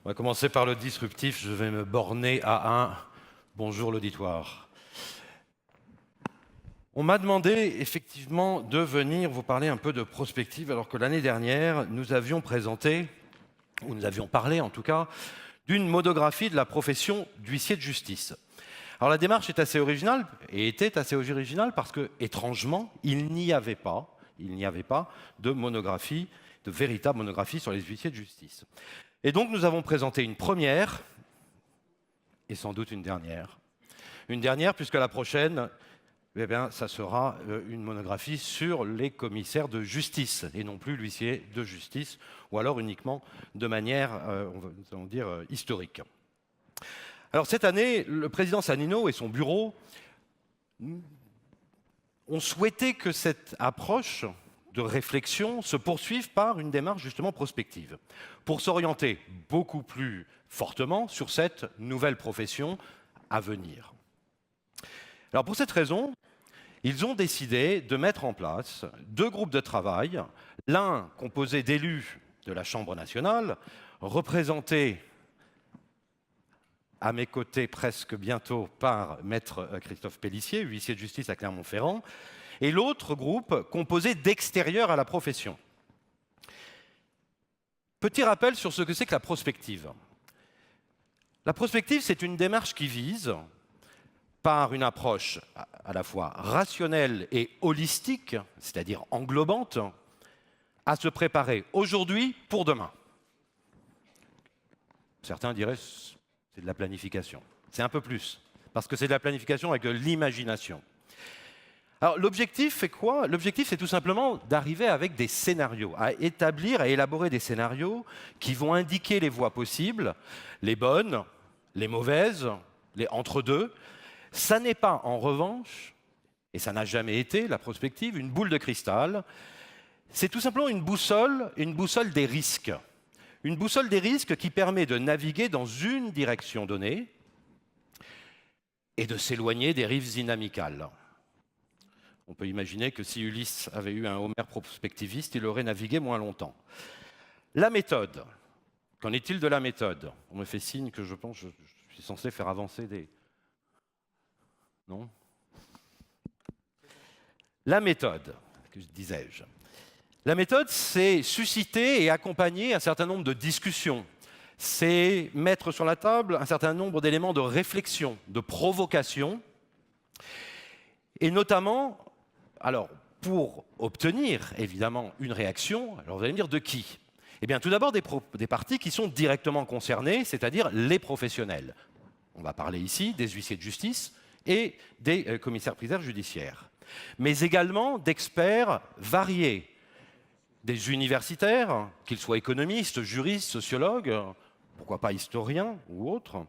On va commencer par le disruptif. Je vais me borner à un bonjour l'auditoire. On m'a demandé effectivement de venir vous parler un peu de prospective, alors que l'année dernière, nous avions présenté, ou nous avions parlé en tout cas, d'une monographie de la profession d'huissier de justice. Alors la démarche est assez originale, et était assez originale parce que, étrangement, il n'y avait pas de monographie, de véritable monographie sur les huissiers de justice. Et donc nous avons présenté une première, et sans doute une dernière. Une dernière puisque la prochaine, eh bien, ça sera une monographie sur les commissaires de justice, et non plus l'huissier de justice, ou alors uniquement de manière, on va dire, historique. Alors cette année, le président Sanino et son bureau ont souhaité que cette approche de réflexion se poursuive par une démarche justement prospective, pour s'orienter beaucoup plus fortement sur cette nouvelle profession à venir. Alors pour cette raison, ils ont décidé de mettre en place deux groupes de travail, l'un composé d'élus de la Chambre nationale, représentés à mes côtés presque bientôt par Maître Christophe Pélissier, huissier de justice à Clermont-Ferrand, et l'autre groupe composé d'extérieurs à la profession. Petit rappel sur ce que c'est que la prospective. La prospective, c'est une démarche qui vise, par une approche à la fois rationnelle et holistique, c'est-à-dire englobante, à se préparer aujourd'hui pour demain. Certains diraient c'est de la planification. C'est un peu plus, parce que c'est de la planification avec de l'imagination. Alors l'objectif, c'est quoi? L'objectif, c'est tout simplement d'arriver avec des scénarios, à établir, à élaborer des scénarios qui vont indiquer les voies possibles, les bonnes, les mauvaises, les entre-deux. Ça n'est pas, en revanche, et ça n'a jamais été, la prospective, une boule de cristal. C'est tout simplement une boussole des risques. Une boussole des risques qui permet de naviguer dans une direction donnée et de s'éloigner des rives inamicales. On peut imaginer que si Ulysse avait eu un Homère prospectiviste, il aurait navigué moins longtemps. La méthode. Qu'en est-il de la méthode? On me fait signe que je pense que je suis censé faire avancer des... Non? La méthode, que disais-je. La méthode, c'est susciter et accompagner un certain nombre de discussions. C'est mettre sur la table un certain nombre d'éléments de réflexion, de provocation, et notamment, alors, pour obtenir évidemment une réaction, alors vous allez me dire de qui? Eh bien, tout d'abord des parties qui sont directement concernées, c'est-à-dire les professionnels. On va parler ici des huissiers de justice et des commissaires-priseurs judiciaires, mais également d'experts variés, des universitaires, qu'ils soient économistes, juristes, sociologues, pourquoi pas historiens ou autres,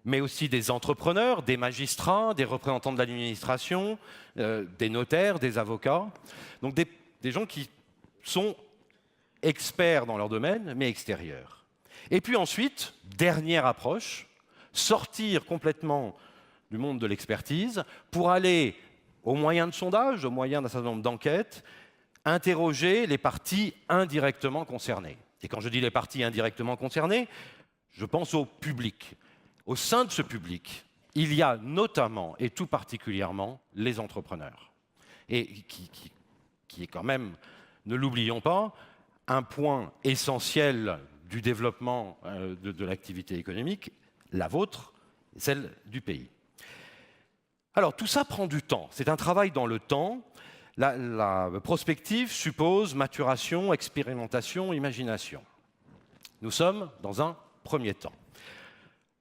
mais aussi des entrepreneurs, des magistrats, des représentants de l'administration, des notaires, des avocats. Donc des gens qui sont experts dans leur domaine, mais extérieurs. Et puis ensuite, dernière approche, sortir complètement du monde de l'expertise pour aller, au moyen de sondages, au moyen d'un certain nombre d'enquêtes, interroger les parties indirectement concernées. Et quand je dis les parties indirectement concernées, je pense au public. Au sein de ce public, il y a notamment et tout particulièrement les entrepreneurs. Et qui est quand même, ne l'oublions pas, un point essentiel du développement de l'activité économique, la vôtre, celle du pays. Alors tout ça prend du temps, c'est un travail dans le temps. La prospective suppose maturation, expérimentation, imagination. Nous sommes dans un premier temps.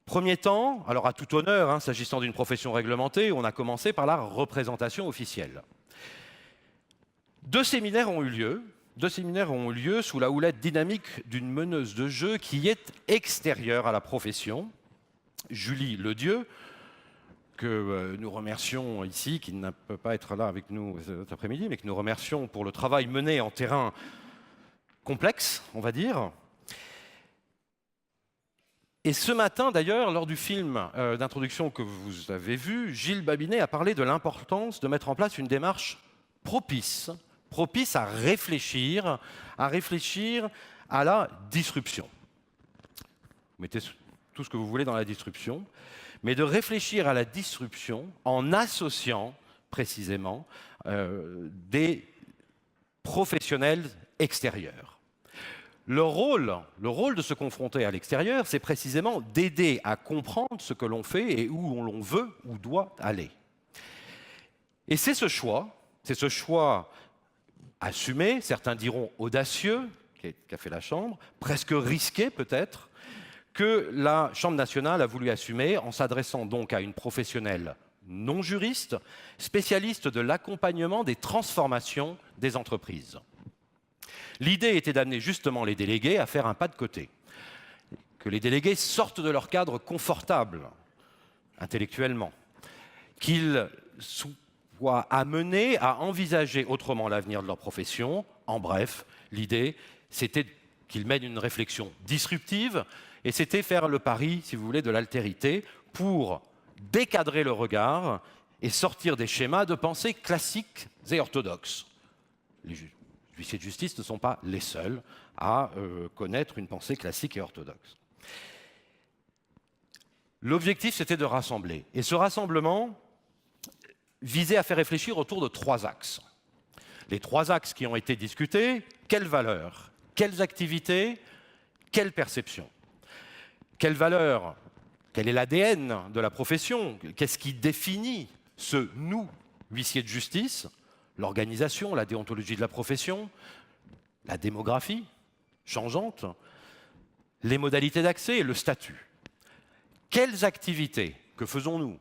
Premier temps, alors à tout honneur, s'agissant d'une profession réglementée, on a commencé par la représentation officielle. Deux séminaires ont eu lieu sous la houlette dynamique d'une meneuse de jeu qui est extérieure à la profession, Julie Ledieu, que nous remercions ici, qui ne peut pas être là avec nous cet après-midi, mais que nous remercions pour le travail mené en terrain complexe, on va dire. Et ce matin, d'ailleurs, lors du film d'introduction que vous avez vu, Gilles Babinet a parlé de l'importance de mettre en place une démarche propice à réfléchir à la disruption. mettez tout ce que vous voulez dans la disruption, mais de réfléchir à la disruption en associant précisément des professionnels extérieurs. Le rôle de se confronter à l'extérieur, c'est précisément d'aider à comprendre ce que l'on fait et où l'on veut ou doit aller. Et c'est ce choix assumé, certains diront audacieux, qu'a fait la Chambre, presque risqué peut-être, que la Chambre nationale a voulu assumer en s'adressant donc à une professionnelle non juriste, spécialiste de l'accompagnement des transformations des entreprises. L'idée était d'amener justement les délégués à faire un pas de côté, que les délégués sortent de leur cadre confortable intellectuellement, qu'ils soient amenés à envisager autrement l'avenir de leur profession. En bref, l'idée, c'était qu'ils mènent une réflexion disruptive, et c'était faire le pari, si vous voulez, de l'altérité pour décadrer le regard et sortir des schémas de pensée classiques et orthodoxes. Les huissiers de justice ne sont pas les seuls à connaître une pensée classique et orthodoxe. L'objectif, c'était de rassembler. Et ce rassemblement visait à faire réfléchir autour de 3 axes. Les 3 axes qui ont été discutés, quelles valeurs, quelles activités, quelles perceptions. Quelles valeurs, quel est l'ADN de la profession? Qu'est-ce qui définit ce nous, huissiers de justice? L'organisation, la déontologie de la profession, la démographie changeante, les modalités d'accès et le statut. Quelles activités que faisons-nous,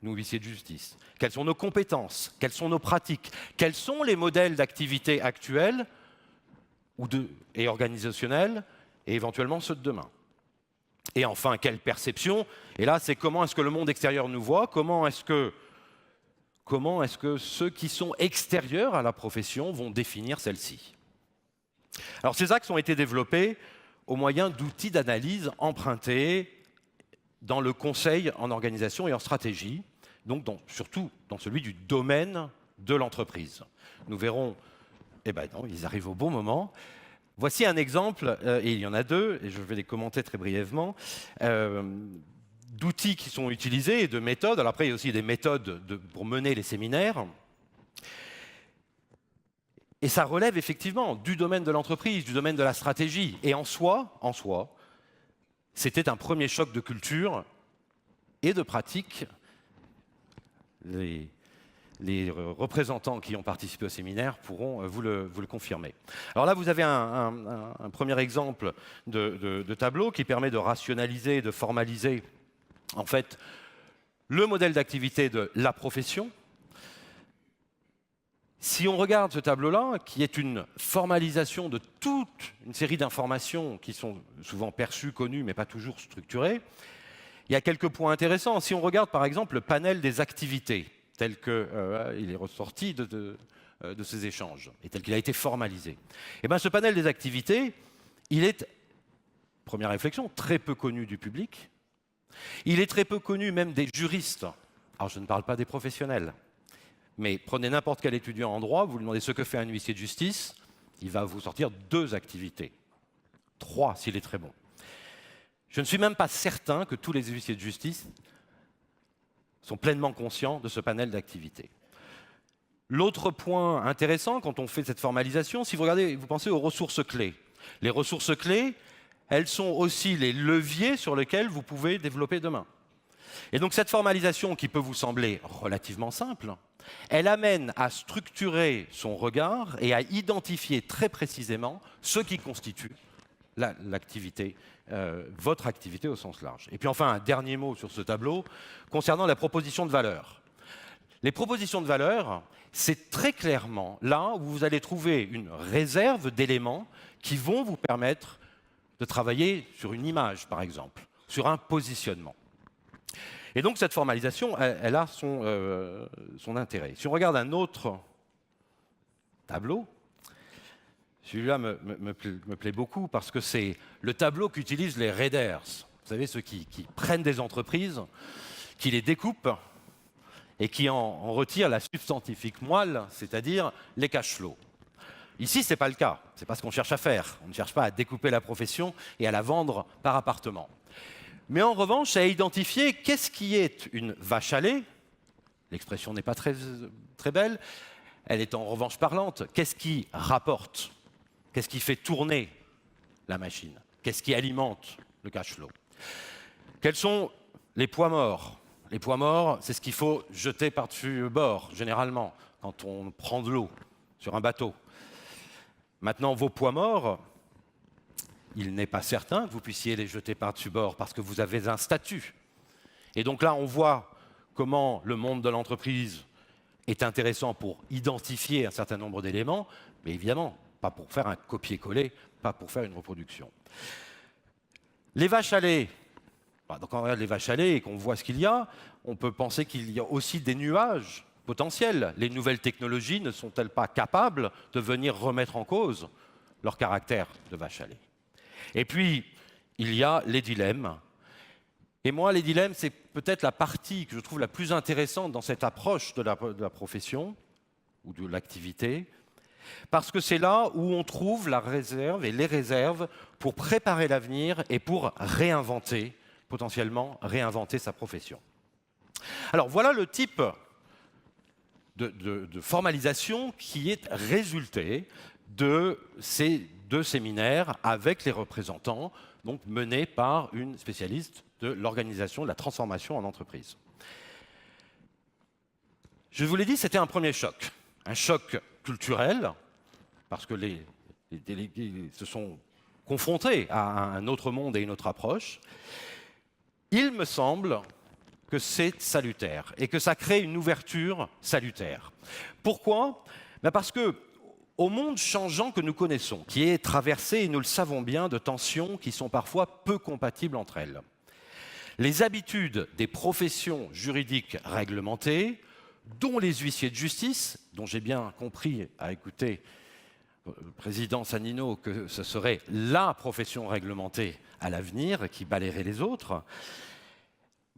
nous huissiers de justice? Quelles sont nos compétences? Quelles sont nos pratiques? Quels sont les modèles d'activité actuels et organisationnels et éventuellement ceux de demain? Et enfin, quelle perception? Et là, c'est comment est-ce que le monde extérieur nous voit? Comment est-ce que ceux qui sont extérieurs à la profession vont définir celle-ci? Alors, ces axes ont été développés au moyen d'outils d'analyse empruntés dans le conseil en organisation et en stratégie, donc surtout dans celui du domaine de l'entreprise. Nous verrons, eh bien non, ils arrivent au bon moment. Voici un exemple, et il y en a 2, et je vais les commenter très brièvement, d'outils qui sont utilisés et de méthodes. Alors après, il y a aussi des méthodes pour mener les séminaires. Et ça relève effectivement du domaine de l'entreprise, du domaine de la stratégie. Et en soi, c'était un premier choc de culture et de pratique. Les représentants qui ont participé au séminaire pourront vous le confirmer. Alors là, vous avez un premier exemple de tableau qui permet de rationaliser, de formaliser en fait le modèle d'activité de la profession. Si on regarde ce tableau-là, qui est une formalisation de toute une série d'informations qui sont souvent perçues, connues, mais pas toujours structurées, il y a quelques points intéressants. Si on regarde par exemple le panel des activités, tel qu'il est ressorti de ces échanges et tel qu'il a été formalisé. Et bien, ce panel des activités, il est, première réflexion, très peu connu du public. Il est très peu connu même des juristes. Alors, je ne parle pas des professionnels, mais prenez n'importe quel étudiant en droit, vous lui demandez ce que fait un huissier de justice, il va vous sortir 2 activités, 3 s'il est très bon. Je ne suis même pas certain que tous les huissiers de justice sont pleinement conscients de ce panel d'activités. L'autre point intéressant quand on fait cette formalisation, si vous regardez, vous pensez aux ressources clés. Les ressources clés, elles sont aussi les leviers sur lesquels vous pouvez développer demain. Et donc cette formalisation qui peut vous sembler relativement simple, elle amène à structurer son regard et à identifier très précisément ce qui constitue l'activité, votre activité au sens large. Et puis enfin, un dernier mot sur ce tableau concernant la proposition de valeur. Les propositions de valeur, c'est très clairement là où vous allez trouver une réserve d'éléments qui vont vous permettre de travailler sur une image, par exemple, sur un positionnement. Et donc cette formalisation, elle a son intérêt. Si on regarde un autre tableau, celui-là me plaît beaucoup parce que c'est le tableau qu'utilisent les raiders. Vous savez, ceux qui prennent des entreprises, qui les découpent et qui en retirent la substantifique moelle, c'est-à-dire les cash flows. Ici, ce n'est pas le cas. Ce n'est pas ce qu'on cherche à faire. On ne cherche pas à découper la profession et à la vendre par appartement. Mais en revanche, à identifier qu'est-ce qui est une vache à lait. L'expression n'est pas très, très belle. Elle est en revanche parlante. Qu'est-ce qui rapporte? Qu'est-ce qui fait tourner la machine? Qu'est-ce qui alimente le cash flow? Quels sont les poids morts? Les poids morts, c'est ce qu'il faut jeter par-dessus bord, généralement, quand on prend de l'eau sur un bateau. Maintenant, vos poids morts, il n'est pas certain que vous puissiez les jeter par-dessus bord parce que vous avez un statut. Et donc là, on voit comment le monde de l'entreprise est intéressant pour identifier un certain nombre d'éléments, mais évidemment, pas pour faire un copier-coller, pas pour faire une reproduction. Les vaches à lait. Donc quand on regarde les vaches à lait et qu'on voit ce qu'il y a, on peut penser qu'il y a aussi des nuages potentiels. Les nouvelles technologies ne sont-elles pas capables de venir remettre en cause leur caractère de vache à lait? Et puis, il y a les dilemmes. Et moi, les dilemmes, c'est peut-être la partie que je trouve la plus intéressante dans cette approche de la profession ou de l'activité, parce que c'est là où on trouve la réserve et les réserves pour préparer l'avenir et pour réinventer, potentiellement réinventer sa profession. Alors voilà le type de formalisation qui est résulté de ces 2 séminaires avec les représentants, donc menés par une spécialiste de l'organisation, de la transformation en entreprise. Je vous l'ai dit, c'était un premier choc. Un choc culturel, parce que les délégués se sont confrontés à un autre monde et une autre approche. Il me semble que c'est salutaire et que ça crée une ouverture salutaire. Pourquoi? Parce que au monde changeant que nous connaissons, qui est traversé, et nous le savons bien, de tensions qui sont parfois peu compatibles entre elles, les habitudes des professions juridiques réglementées, dont les huissiers de justice, dont j'ai bien compris à écouter le président Sanino que ce serait la profession réglementée à l'avenir qui balayerait les autres,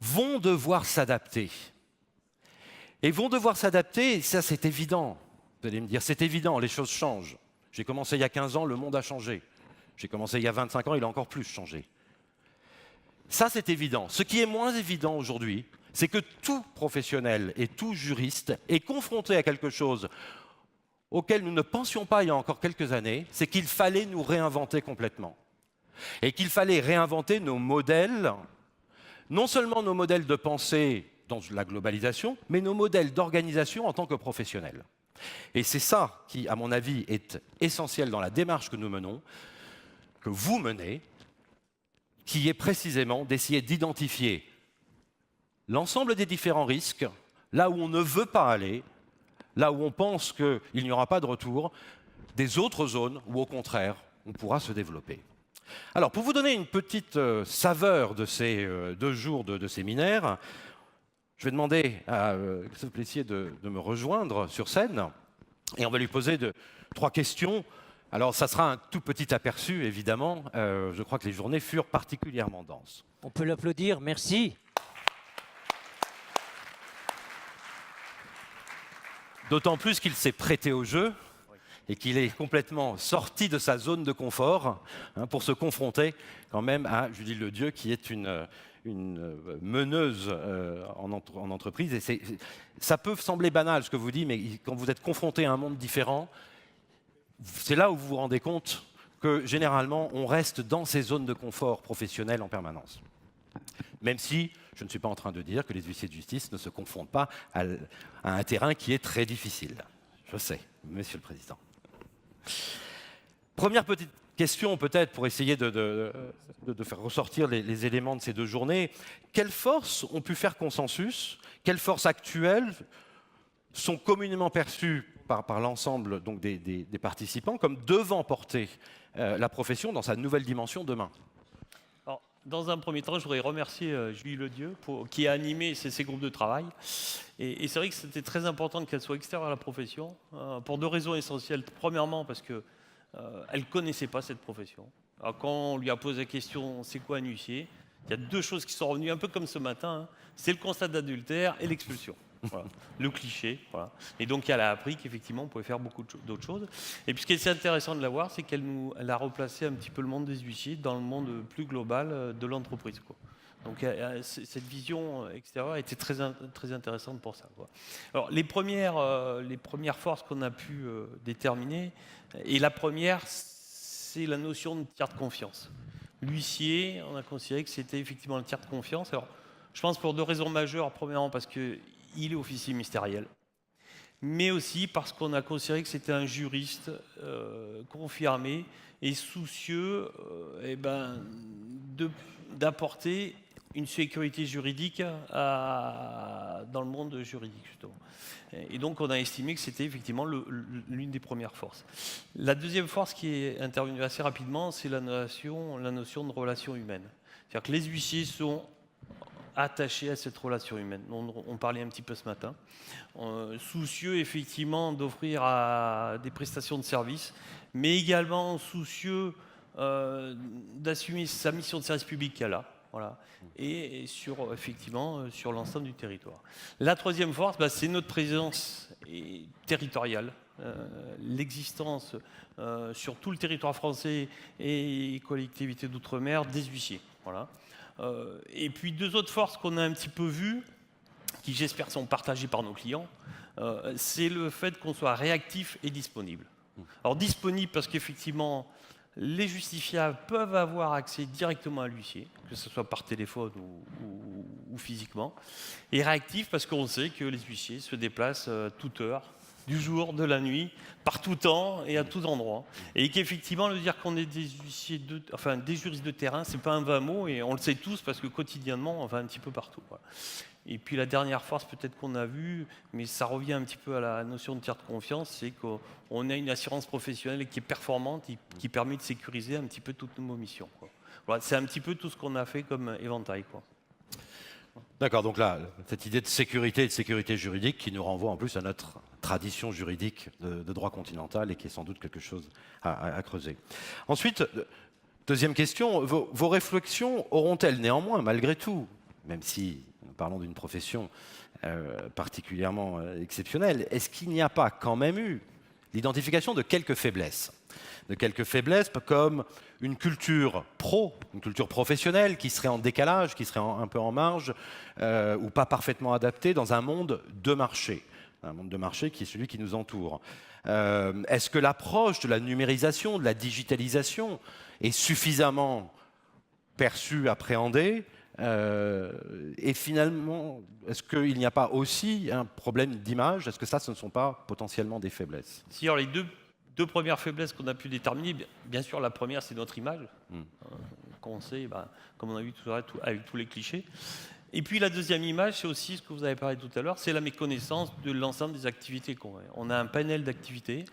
vont devoir s'adapter. Et vont devoir s'adapter, et ça c'est évident. Vous allez me dire, c'est évident, les choses changent. J'ai commencé il y a 15 ans, le monde a changé. J'ai commencé il y a 25 ans, il a encore plus changé. Ça c'est évident. Ce qui est moins évident aujourd'hui, c'est que tout professionnel et tout juriste est confronté à quelque chose auquel nous ne pensions pas il y a encore quelques années, c'est qu'il fallait nous réinventer complètement. Et qu'il fallait réinventer nos modèles, non seulement nos modèles de pensée dans la globalisation, mais nos modèles d'organisation en tant que professionnels. Et c'est ça qui, à mon avis, est essentiel dans la démarche que nous menons, que vous menez, qui est précisément d'essayer d'identifier l'ensemble des différents risques, là où on ne veut pas aller, là où on pense qu'il n'y aura pas de retour, des autres zones où, au contraire, on pourra se développer. Alors, pour vous donner une petite saveur de ces 2 jours de séminaire, je vais demander à Christophe Plessier de me rejoindre sur scène et on va lui poser 3 questions. Alors, ça sera un tout petit aperçu, évidemment. Je crois que les journées furent particulièrement denses. On peut l'applaudir, merci. D'autant plus qu'il s'est prêté au jeu et qu'il est complètement sorti de sa zone de confort pour se confronter quand même à Julie Ledieu, qui est une meneuse en entreprise. Et ça peut sembler banal ce que vous dites, mais quand vous êtes confronté à un monde différent, c'est là où vous vous rendez compte que généralement on reste dans ces zones de confort professionnel en permanence. Même si je ne suis pas en train de dire que les huissiers de justice ne se confrontent pas à un terrain qui est très difficile. Je sais, Monsieur le Président. Première petite question peut-être pour essayer de faire ressortir les éléments de ces 2 journées. Quelles forces ont pu faire consensus? Quelles forces actuelles sont communément perçues par l'ensemble donc des participants comme devant porter la profession dans sa nouvelle dimension demain? Alors, dans un premier temps, je voudrais remercier Julie Ledieu qui a animé ces groupes de travail. Et c'est vrai que c'était très important qu'elle soit extérieure à la profession pour 2 raisons essentielles. Premièrement, parce qu'elle ne connaissait pas cette profession. Alors, quand on lui a posé la question, c'est quoi un huissier? Il y a 2 choses qui sont revenues, un peu comme ce matin. C'est le constat d'adultère et l'expulsion. Voilà. Le cliché. Voilà. Et donc, elle a appris qu'effectivement, on pouvait faire beaucoup d'autres choses. Et puis, ce qui est intéressant de la voir, c'est elle a replacé un petit peu le monde des huissiers dans le monde plus global de l'entreprise, quoi. Donc, cette vision extérieure était très intéressante pour ça, quoi. Alors, les premières forces qu'on a pu déterminer, et la première, c'est la notion de tiers de confiance. L'huissier, on a considéré que c'était effectivement le tiers de confiance. Alors, je pense pour deux raisons majeures. Premièrement, parce qu'il est officier ministériel, mais aussi parce qu'on a considéré que c'était un juriste confirmé et soucieux d'apporter une sécurité juridique dans le monde juridique, justement. Et donc, on a estimé que c'était effectivement l'une des premières forces. La deuxième force qui est intervenue assez rapidement, c'est la notion de relation humaine. C'est-à-dire que les huissiers sont attachés à cette relation humaine. On parlait un petit peu ce matin. Soucieux, effectivement, d'offrir des prestations de services, mais également soucieux d'assumer sa mission de service public qu'elle a. Voilà. Et effectivement, sur l'ensemble du territoire. La troisième force, c'est notre présence territoriale, l'existence sur tout le territoire français et collectivités d'outre-mer des huissiers. Voilà. Et puis deux autres forces qu'on a un petit peu vues, qui j'espère sont partagées par nos clients, c'est le fait qu'on soit réactif et disponible. Alors disponible parce qu'effectivement, les justifiables peuvent avoir accès directement à l'huissier, que ce soit par téléphone ou physiquement. Et réactif parce qu'on sait que les huissiers se déplacent toute heure, du jour, de la nuit, par tout temps et à tout endroit. Et qu'effectivement, le dire qu'on est des juristes de terrain, c'est pas un vain mot, et on le sait tous parce que quotidiennement, on va un petit peu partout. Voilà. Et puis la dernière force peut-être qu'on a vue, mais ça revient un petit peu à la notion de tiers de confiance, c'est qu'on a une assurance professionnelle qui est performante, qui permet de sécuriser un petit peu toutes nos missions, quoi. Voilà, c'est un petit peu tout ce qu'on a fait comme éventail, quoi. D'accord, donc là, cette idée de sécurité et de sécurité juridique qui nous renvoie en plus à notre tradition juridique de droit continental et qui est sans doute quelque chose à creuser. Ensuite, deuxième question, vos réflexions auront-elles néanmoins, malgré tout, même si nous parlons d'une profession particulièrement exceptionnelle, est-ce qu'il n'y a pas quand même eu l'identification de quelques faiblesses comme une culture une culture professionnelle qui serait en décalage, qui serait un peu en marge ou pas parfaitement adaptée dans un monde de marché qui est celui qui nous entoure. Est-ce que l'approche de la numérisation, de la digitalisation est suffisamment perçue, appréhendée et finalement, est-ce qu'il n'y a pas aussi un problème d'image? Est-ce que ce ne sont pas potentiellement des faiblesses? Si, alors les deux premières faiblesses qu'on a pu déterminer, bien sûr, la première, c'est notre image, qu'on sait, comme on a vu tout à l'heure, avec tous les clichés. Et puis la deuxième image, c'est aussi ce que vous avez parlé tout à l'heure, c'est la méconnaissance de l'ensemble des activités qu'on a. On a un panel d'activités,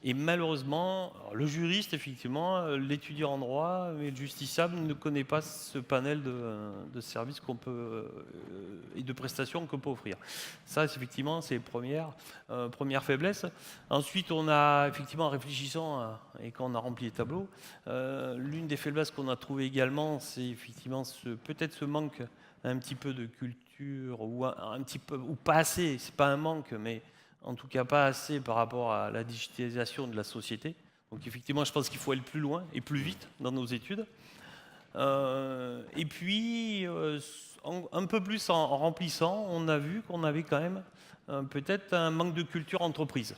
et malheureusement, le juriste, effectivement, l'étudiant en droit, mais le justiciable ne connaît pas ce panel de services qu'on peut et de prestations qu'on peut offrir. Ça, effectivement, c'est les premières faiblesses. Ensuite, on a, effectivement, en réfléchissant et quand on a rempli les tableaux, l'une des faiblesses qu'on a trouvées également, c'est effectivement peut-être ce manque un petit peu de culture ou un petit peu ou pas assez, c'est pas un manque, mais en tout cas pas assez par rapport à la digitalisation de la société. Donc effectivement, je pense qu'il faut aller plus loin et plus vite dans nos études. Et puis un peu plus en remplissant, on a vu qu'on avait quand même peut-être un manque de culture entreprise.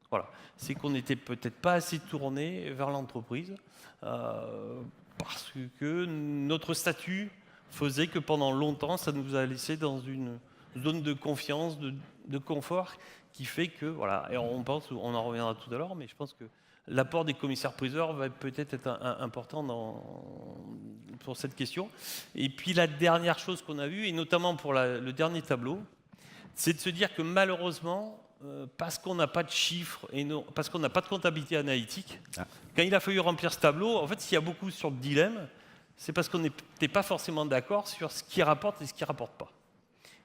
Voilà, c'est qu'on n'était peut-être pas assez tourné vers l'entreprise parce que notre statut faisait que pendant longtemps, ça nous a laissé dans une zone de confiance, de confort, qui fait que, voilà, et on en reviendra tout à l'heure, mais je pense que l'apport des commissaires-priseurs va peut-être être important pour cette question. Et puis la dernière chose qu'on a vue, et notamment pour le dernier tableau, c'est de se dire que malheureusement, parce qu'on n'a pas de chiffres et parce qu'on n'a pas de comptabilité analytique, quand il a fallu remplir ce tableau, en fait, s'il y a beaucoup sur le dilemme, c'est parce qu'on n'était pas forcément d'accord sur ce qui rapporte et ce qui ne rapporte pas.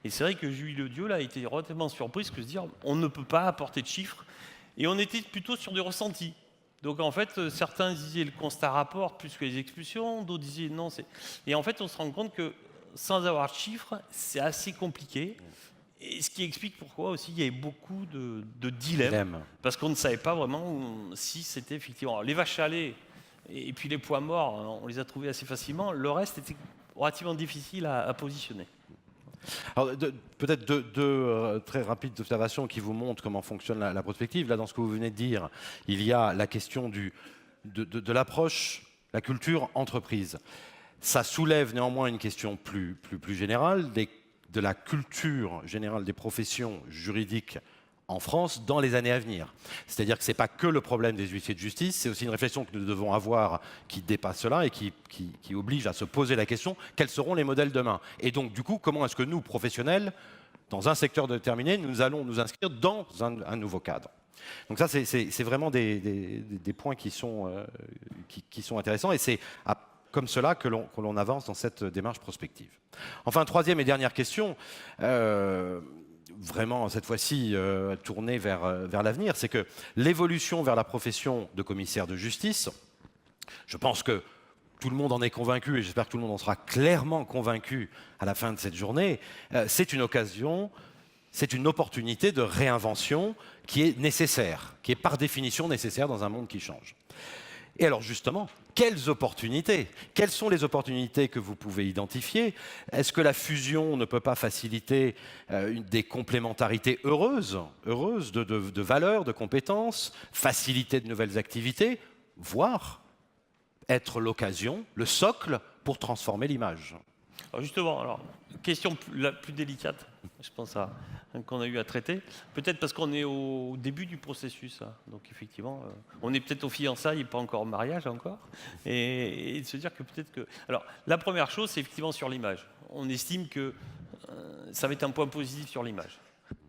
Et c'est vrai que Julie Ledieu là, a été relativement surprise que se dire on ne peut pas apporter de chiffres. Et on était plutôt sur des ressentis. Donc en fait, certains disaient le constat rapporte plus que les expulsions, d'autres disaient non. Et en fait, on se rend compte que sans avoir de chiffres, c'est assez compliqué. Et ce qui explique pourquoi aussi il y avait beaucoup de dilemmes, Dilemme. parce qu'on ne savait pas vraiment si c'était effectivement... Alors, les vaches à lait et puis les pois morts, on les a trouvés assez facilement. Le reste était relativement difficile à positionner. Alors, peut-être deux très rapides observations qui vous montrent comment fonctionne la prospective. Là, dans ce que vous venez de dire, il y a la question de l'approche, la culture entreprise. Ça soulève néanmoins une question plus générale de la culture générale des professions juridiques en France dans les années à venir. C'est-à-dire que ce n'est pas que le problème des huissiers de justice, c'est aussi une réflexion que nous devons avoir qui dépasse cela et qui oblige à se poser la question, quels seront les modèles demain? Et donc, du coup, comment est-ce que nous, professionnels, dans un secteur déterminé, nous allons nous inscrire dans un nouveau cadre? Donc ça, c'est vraiment des points qui sont intéressants et c'est comme cela que l'on avance dans cette démarche prospective. Enfin, troisième et dernière question, vraiment cette fois-ci tournée vers l'avenir, c'est que l'évolution vers la profession de commissaire de justice, je pense que tout le monde en est convaincu et j'espère que tout le monde en sera clairement convaincu à la fin de cette journée, c'est une occasion, c'est une opportunité de réinvention qui est nécessaire, qui est par définition nécessaire dans un monde qui change. Et alors justement, quelles opportunités? Quelles sont les opportunités que vous pouvez identifier? Est-ce que la fusion ne peut pas faciliter des complémentarités heureuses de valeurs, de compétences, faciliter de nouvelles activités, voire être l'occasion, le socle pour transformer l'image? Alors justement, question la plus délicate, je pense qu'on a eu à traiter, peut-être parce qu'on est au début du processus, hein. Donc effectivement, on est peut-être aux fiançailles et pas encore au mariage encore, et de se dire que peut-être que... Alors la première chose, c'est effectivement sur l'image. On estime que ça va être un point positif sur l'image.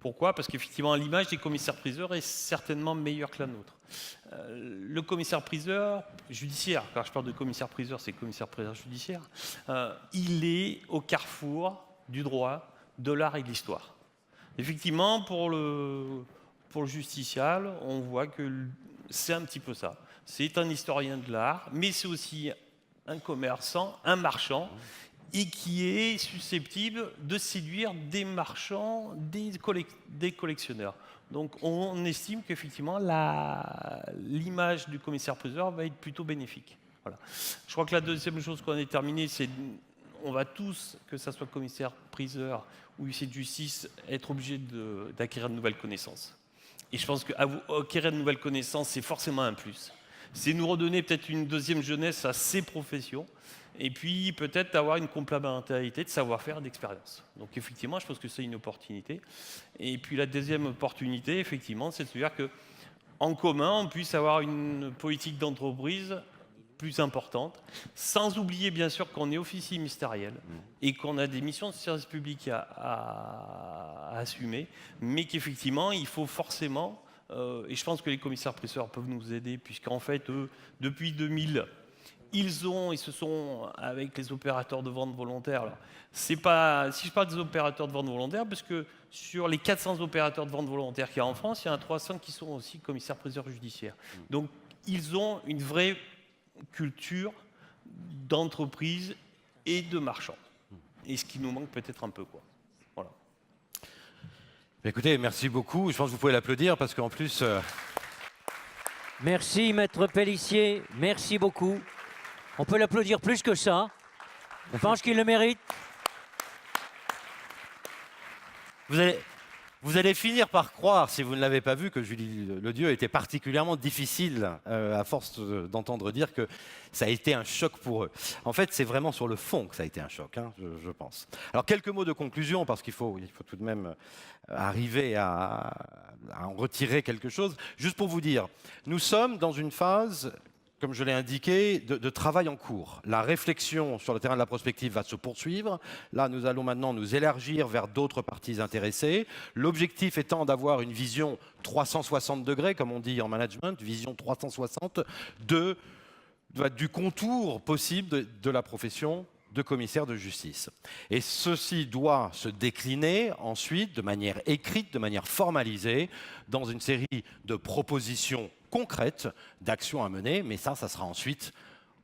Pourquoi? Parce qu'effectivement, l'image des commissaires-priseurs est certainement meilleure que la nôtre. Le commissaire-priseur judiciaire, quand je parle de commissaire-priseur, c'est commissaire-priseur judiciaire, il est au carrefour du droit, de l'art et de l'histoire. Effectivement, pour le justiciable, on voit que c'est un petit peu ça. C'est un historien de l'art, mais c'est aussi un commerçant, un marchand, et qui est susceptible de séduire des marchands, des collectionneurs. Donc on estime qu'effectivement l'image du commissaire-priseur va être plutôt bénéfique. Voilà. Je crois que la deuxième chose qu'on a déterminée, c'est on va tous, que ce soit commissaire-priseur ou huissier de justice, être obligés d'acquérir de nouvelles connaissances. Et je pense qu'acquérir de nouvelles connaissances, c'est forcément un plus. C'est nous redonner peut-être une deuxième jeunesse à ces professions, et puis peut-être avoir une complémentarité de savoir-faire et d'expérience. Donc effectivement, je pense que c'est une opportunité. Et puis la deuxième opportunité, effectivement, c'est de se dire qu'en commun, on puisse avoir une politique d'entreprise plus importante, sans oublier bien sûr qu'on est officier ministériel et qu'on a des missions de service public à assumer, mais qu'effectivement, il faut forcément, et je pense que les commissaires-priseurs peuvent nous aider, puisqu'en fait, eux, depuis 2000, ils se sont, avec les opérateurs de vente volontaire, alors, c'est pas, si je parle des opérateurs de vente volontaire, parce que sur les 400 opérateurs de vente volontaire qu'il y a en France, il y en a 300 qui sont aussi commissaires-priseurs judiciaires. Donc, ils ont une vraie culture d'entreprise et de marchand. Et ce qui nous manque peut-être un peu, quoi. Voilà. Écoutez, merci beaucoup. Je pense que vous pouvez l'applaudir parce qu'en plus... Merci, Maître Pellissier. Merci beaucoup. On peut l'applaudir plus que ça. On pense qu'il le mérite. Vous allez finir par croire, si vous ne l'avez pas vu, que Julie Ledieu était particulièrement difficile à force d'entendre dire que ça a été un choc pour eux. En fait, c'est vraiment sur le fond que ça a été un choc, hein, je pense. Alors, quelques mots de conclusion, parce qu'il faut tout de même arriver à en retirer quelque chose. Juste pour vous dire, nous sommes dans une phase, comme je l'ai indiqué, de travail en cours. La réflexion sur le terrain de la prospective va se poursuivre. Là, nous allons maintenant nous élargir vers d'autres parties intéressées. L'objectif étant d'avoir une vision 360 degrés, comme on dit en management, vision 360 du contour possible de la profession de commissaire de justice. Et ceci doit se décliner ensuite de manière écrite, de manière formalisée, dans une série de propositions concrètes d'actions à mener, mais ça sera ensuite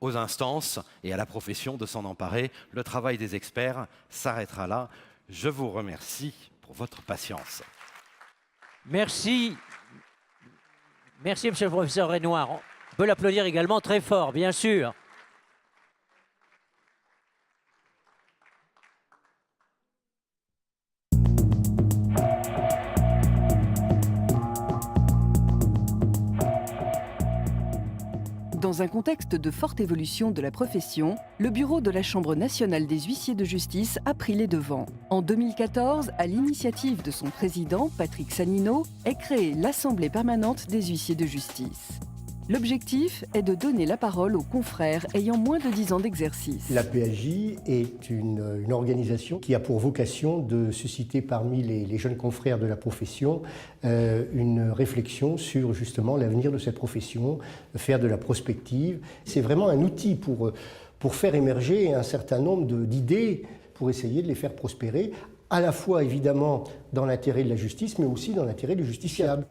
aux instances et à la profession de s'en emparer. Le travail des experts s'arrêtera là. Je vous remercie pour votre patience. Merci. Merci, monsieur le professeur Renoir. On peut l'applaudir également très fort, bien sûr. Dans un contexte de forte évolution de la profession, le bureau de la Chambre nationale des huissiers de justice a pris les devants. En 2014, à l'initiative de son président, Patrick Sanino, est créée l'Assemblée permanente des huissiers de justice. L'objectif est de donner la parole aux confrères ayant moins de 10 ans d'exercice. La PHJ est une organisation qui a pour vocation de susciter parmi les jeunes confrères de la profession une réflexion sur justement l'avenir de cette profession, faire de la prospective. C'est vraiment un outil pour faire émerger un certain nombre d'idées, pour essayer de les faire prospérer, à la fois évidemment dans l'intérêt de la justice, mais aussi dans l'intérêt du justiciable.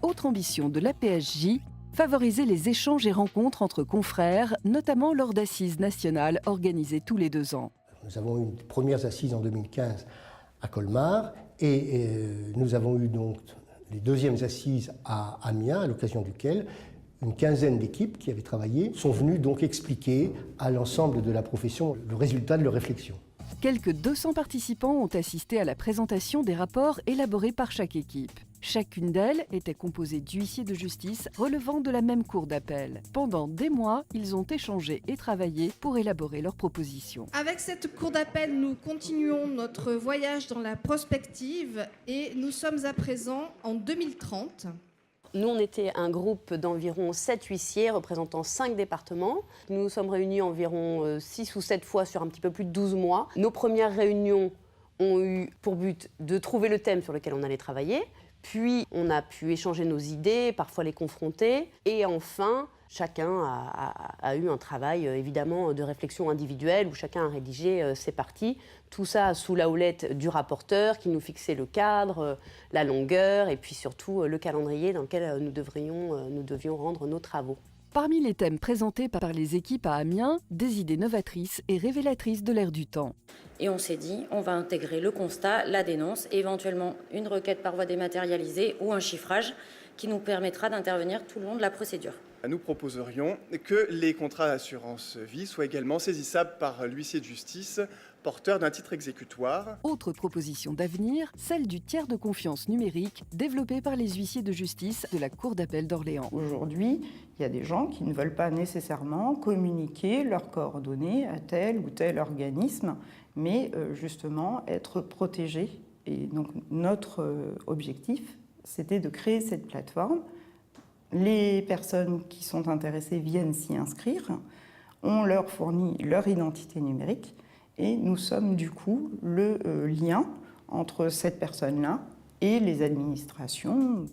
Autre ambition de la PHJ, favoriser les échanges et rencontres entre confrères, notamment lors d'assises nationales organisées tous les 2 ans. Nous avons eu les premières assises en 2015 à Colmar et nous avons eu donc les deuxièmes assises à Amiens, à l'occasion duquel une quinzaine d'équipes qui avaient travaillé sont venues donc expliquer à l'ensemble de la profession le résultat de leur réflexion. Quelques 200 participants ont assisté à la présentation des rapports élaborés par chaque équipe. Chacune d'elles était composée d'huissiers de justice relevant de la même cour d'appel. Pendant des mois, ils ont échangé et travaillé pour élaborer leurs propositions. Avec cette cour d'appel, nous continuons notre voyage dans la prospective et nous sommes à présent en 2030. Nous, on était un groupe d'environ 7 huissiers représentant 5 départements. Nous nous sommes réunis environ 6 ou 7 fois sur un petit peu plus de 12 mois. Nos premières réunions ont eu pour but de trouver le thème sur lequel on allait travailler. Puis, on a pu échanger nos idées, parfois les confronter. Et enfin, chacun a eu un travail, évidemment, de réflexion individuelle où chacun a rédigé ses parties. Tout ça sous la houlette du rapporteur qui nous fixait le cadre, la longueur et puis surtout le calendrier dans lequel nous devions rendre nos travaux. Parmi les thèmes présentés par les équipes à Amiens, des idées novatrices et révélatrices de l'ère du temps. Et on s'est dit, on va intégrer le constat, la dénonce, et éventuellement une requête par voie dématérialisée ou un chiffrage qui nous permettra d'intervenir tout le long de la procédure. Nous proposerions que les contrats d'assurance vie soient également saisissables par l'huissier de justice porteur d'un titre exécutoire. Autre proposition d'avenir, celle du tiers de confiance numérique développé par les huissiers de justice de la Cour d'appel d'Orléans. Aujourd'hui, il y a des gens qui ne veulent pas nécessairement communiquer leurs coordonnées à tel ou tel organisme, mais justement être protégés. Et donc notre objectif, c'était de créer cette plateforme. Les personnes qui sont intéressées viennent s'y inscrire, on leur fournit leur identité numérique et nous sommes du coup le lien entre cette personne-là et les administrations.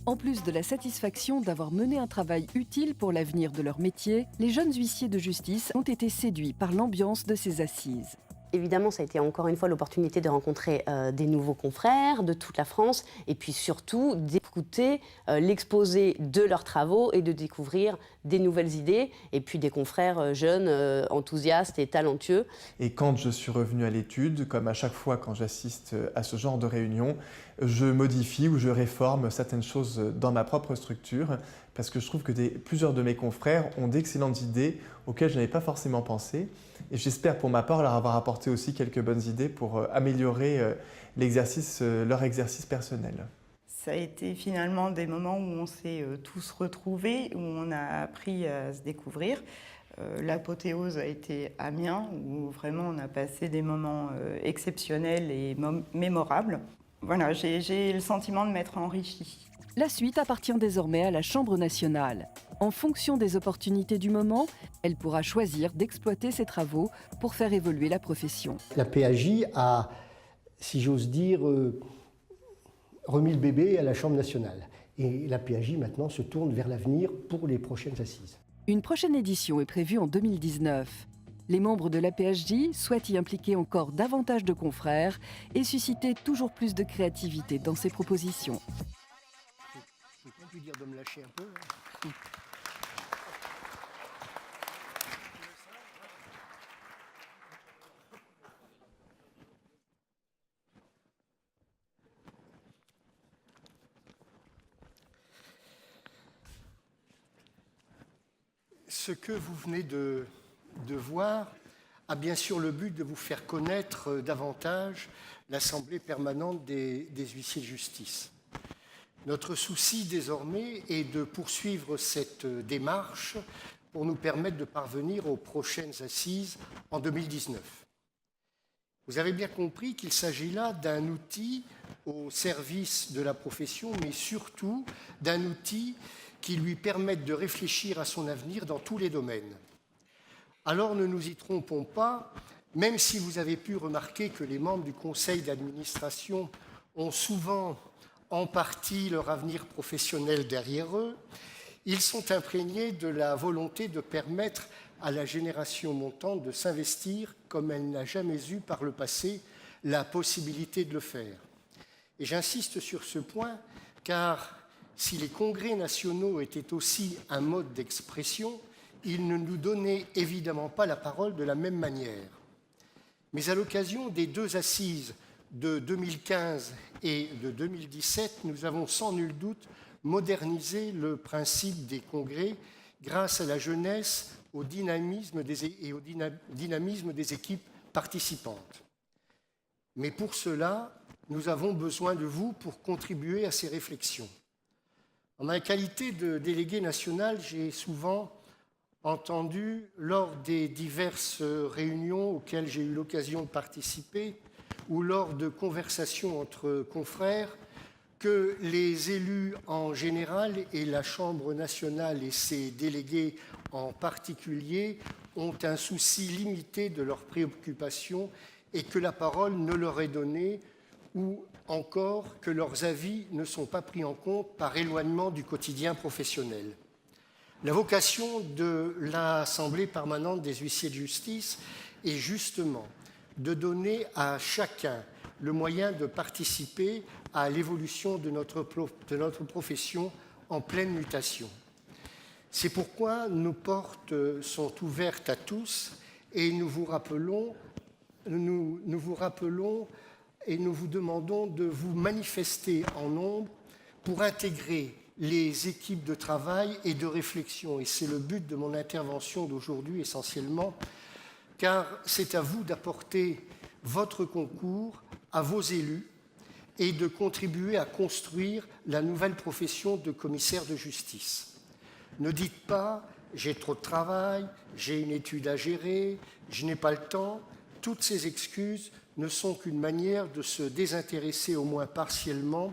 En plus de la satisfaction d'avoir mené un travail utile pour l'avenir de leur métier, les jeunes huissiers de justice ont été séduits par l'ambiance de ces assises. Évidemment, ça a été encore une fois l'opportunité de rencontrer des nouveaux confrères de toute la France et puis surtout d'écouter l'exposé de leurs travaux et de découvrir des nouvelles idées et puis des confrères jeunes, enthousiastes et talentueux. Et quand je suis revenu à l'étude, comme à chaque fois quand j'assiste à ce genre de réunion, je modifie ou je réforme certaines choses dans ma propre structure parce que je trouve que plusieurs de mes confrères ont d'excellentes idées auxquelles je n'avais pas forcément pensé. Et j'espère pour ma part leur avoir apporté aussi quelques bonnes idées pour améliorer leur exercice personnel. Ça a été finalement des moments où on s'est tous retrouvés, où on a appris à se découvrir. L'apothéose a été Amiens, où vraiment on a passé des moments exceptionnels et mémorables. Voilà, j'ai le sentiment de m'être enrichie. La suite appartient désormais à la Chambre nationale. En fonction des opportunités du moment, elle pourra choisir d'exploiter ses travaux pour faire évoluer la profession. La PHJ a, si j'ose dire, remis le bébé à la Chambre nationale. Et la PHJ maintenant se tourne vers l'avenir pour les prochaines assises. Une prochaine édition est prévue en 2019. Les membres de la PHJ souhaitent y impliquer encore davantage de confrères et susciter toujours plus de créativité dans ses propositions. Je peux plus dire de me lâcher un peu. Ce que vous venez de voir a bien sûr le but de vous faire connaître davantage l'Assemblée permanente des huissiers de justice. Notre souci désormais est de poursuivre cette démarche pour nous permettre de parvenir aux prochaines assises en 2019. Vous avez bien compris qu'il s'agit là d'un outil au service de la profession, mais surtout d'un outil qui lui permette de réfléchir à son avenir dans tous les domaines. Alors ne nous y trompons pas, même si vous avez pu remarquer que les membres du conseil d'administration ont souvent en partie leur avenir professionnel derrière eux, ils sont imprégnés de la volonté de permettre à la génération montante de s'investir comme elle n'a jamais eu par le passé la possibilité de le faire. Et j'insiste sur ce point car si les congrès nationaux étaient aussi un mode d'expression, ils ne nous donnaient évidemment pas la parole de la même manière. Mais à l'occasion des 2 assises de 2015 et de 2017, nous avons sans nul doute modernisé le principe des congrès grâce à la jeunesse et au dynamisme des équipes participantes. Mais pour cela, nous avons besoin de vous pour contribuer à ces réflexions. En ma qualité de délégué national, j'ai souvent entendu, lors des diverses réunions auxquelles j'ai eu l'occasion de participer, ou lors de conversations entre confrères, que les élus en général et la Chambre nationale et ses délégués en particulier ont un souci limité de leurs préoccupations et que la parole ne leur est donnée ou encore que leurs avis ne sont pas pris en compte par éloignement du quotidien professionnel. La vocation de l'Assemblée permanente des huissiers de justice est justement de donner à chacun le moyen de participer à l'évolution de notre profession en pleine mutation. C'est pourquoi nos portes sont ouvertes à tous et nous vous rappelons et nous vous demandons de vous manifester en nombre pour intégrer les équipes de travail et de réflexion. Et c'est le but de mon intervention d'aujourd'hui essentiellement, car c'est à vous d'apporter votre concours à vos élus et de contribuer à construire la nouvelle profession de commissaire de justice. Ne dites pas « j'ai trop de travail, j'ai une étude à gérer, je n'ai pas le temps ». Toutes ces excuses ne sont qu'une manière de se désintéresser au moins partiellement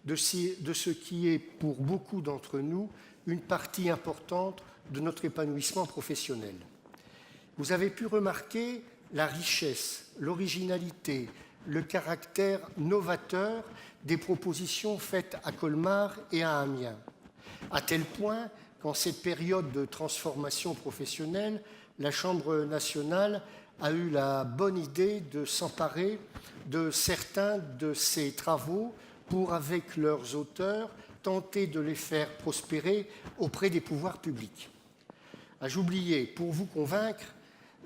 de ce qui est pour beaucoup d'entre nous une partie importante de notre épanouissement professionnel. Vous avez pu remarquer la richesse, l'originalité, le caractère novateur des propositions faites à Colmar et à Amiens, à tel point qu'en cette période de transformation professionnelle, la Chambre nationale a eu la bonne idée de s'emparer de certains de ces travaux pour, avec leurs auteurs, tenter de les faire prospérer auprès des pouvoirs publics. J'oubliais, pour vous convaincre,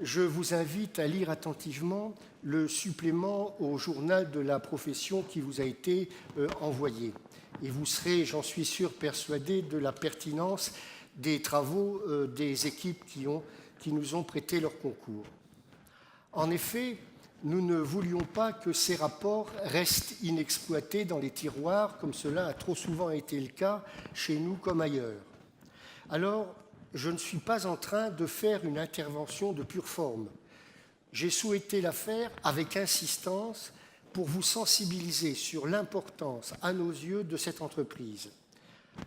je vous invite à lire attentivement le supplément au journal de la profession qui vous a été envoyé. Et vous serez, j'en suis sûr, persuadé de la pertinence des travaux des équipes qui nous ont prêté leur concours. En effet, nous ne voulions pas que ces rapports restent inexploités dans les tiroirs, comme cela a trop souvent été le cas chez nous comme ailleurs. Alors, je ne suis pas en train de faire une intervention de pure forme. J'ai souhaité la faire avec insistance pour vous sensibiliser sur l'importance, à nos yeux, de cette entreprise.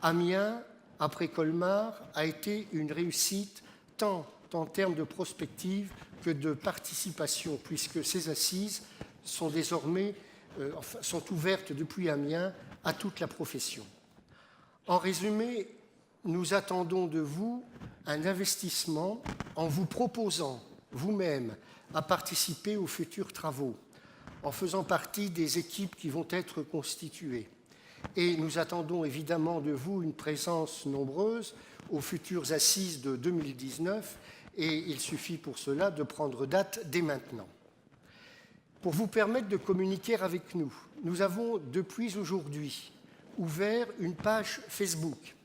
Amiens, après Colmar, a été une réussite tant en termes de prospective que de participation, puisque ces assises sont désormais sont ouvertes depuis Amiens à toute la profession. En résumé, nous attendons de vous un investissement en vous proposant vous-même à participer aux futurs travaux, en faisant partie des équipes qui vont être constituées. Et nous attendons évidemment de vous une présence nombreuse aux futures assises de 2019, et il suffit pour cela de prendre date dès maintenant. Pour vous permettre de communiquer avec nous, nous avons depuis aujourd'hui ouvert une page Facebook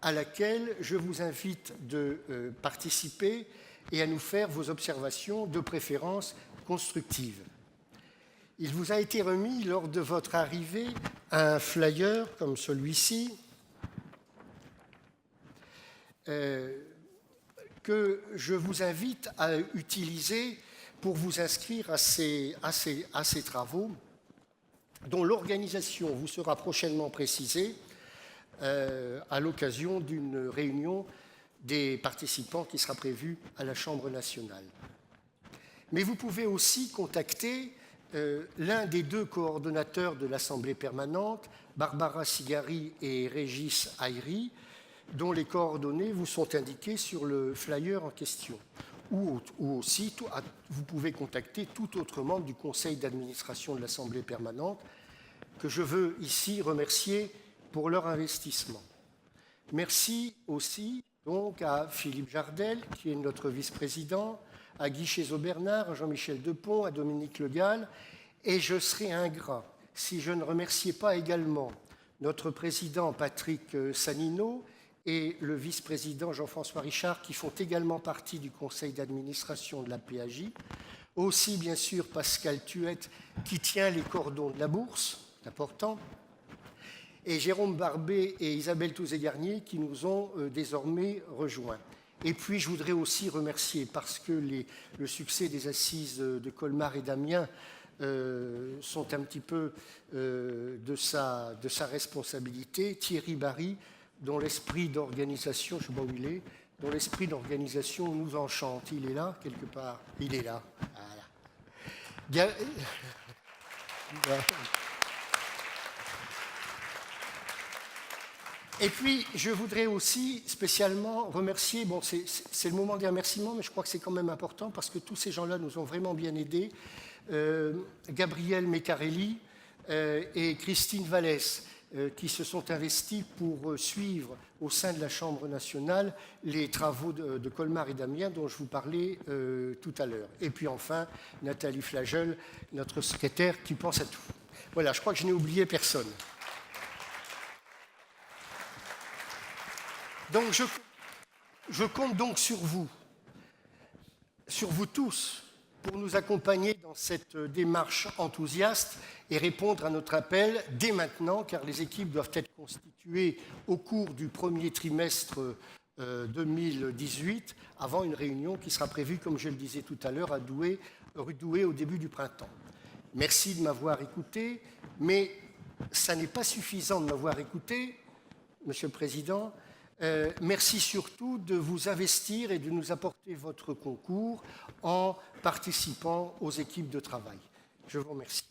à laquelle je vous invite de participer et à nous faire vos observations, de préférence constructives. Il vous a été remis lors de votre arrivée un flyer comme celui-ci que je vous invite à utiliser pour vous inscrire à ces travaux, dont l'organisation vous sera prochainement précisée à l'occasion d'une réunion des participants qui sera prévue à la Chambre nationale. Mais vous pouvez aussi contacter l'un des deux coordonnateurs de l'Assemblée permanente, Barbara Sigari et Régis Ayri, dont les coordonnées vous sont indiquées sur le flyer en question. Ou aussi, vous pouvez contacter tout autre membre du conseil d'administration de l'Assemblée permanente que je veux ici remercier pour leur investissement. Merci aussi donc à Philippe Jardel, qui est notre vice-président, à Guy Chézot-Bernard, à Jean-Michel Depont, à Dominique Le Gall, et je serais ingrat si je ne remerciais pas également notre président Patrick Sanino et le vice-président Jean-François Richard, qui font également partie du conseil d'administration de la PAJ, aussi bien sûr Pascal Thuette, qui tient les cordons de la bourse, c'est important, et Jérôme Barbet et Isabelle Touzé-Garnier, qui nous ont désormais rejoints. Et puis, je voudrais aussi remercier, parce que le succès des assises de Colmar et d'Amiens sont un petit peu de sa responsabilité, Thierry Barry, dont l'esprit d'organisation, je ne sais pas où il est, dont l'esprit d'organisation nous enchante. Il est là, quelque part. Il est là. Voilà. Et puis, je voudrais aussi spécialement remercier, bon, c'est le moment des remerciements, mais je crois que c'est quand même important parce que tous ces gens-là nous ont vraiment bien aidés. Gabriel Meccarelli et Christine Vallès, qui se sont investis pour suivre au sein de la Chambre nationale les travaux de Colmar et d'Amiens dont je vous parlais tout à l'heure. Et puis enfin, Nathalie Flagel, notre secrétaire qui pense à tout. Voilà, je crois que je n'ai oublié personne. Donc je compte donc sur vous tous, pour nous accompagner dans cette démarche enthousiaste et répondre à notre appel dès maintenant, car les équipes doivent être constituées au cours du premier trimestre 2018, avant une réunion qui sera prévue, comme je le disais tout à l'heure, à Douai, rue Douai, au début du printemps. Merci de m'avoir écouté, mais ça n'est pas suffisant de m'avoir écouté, Monsieur le Président. Merci surtout de vous investir et de nous apporter votre concours en participant aux équipes de travail. Je vous remercie.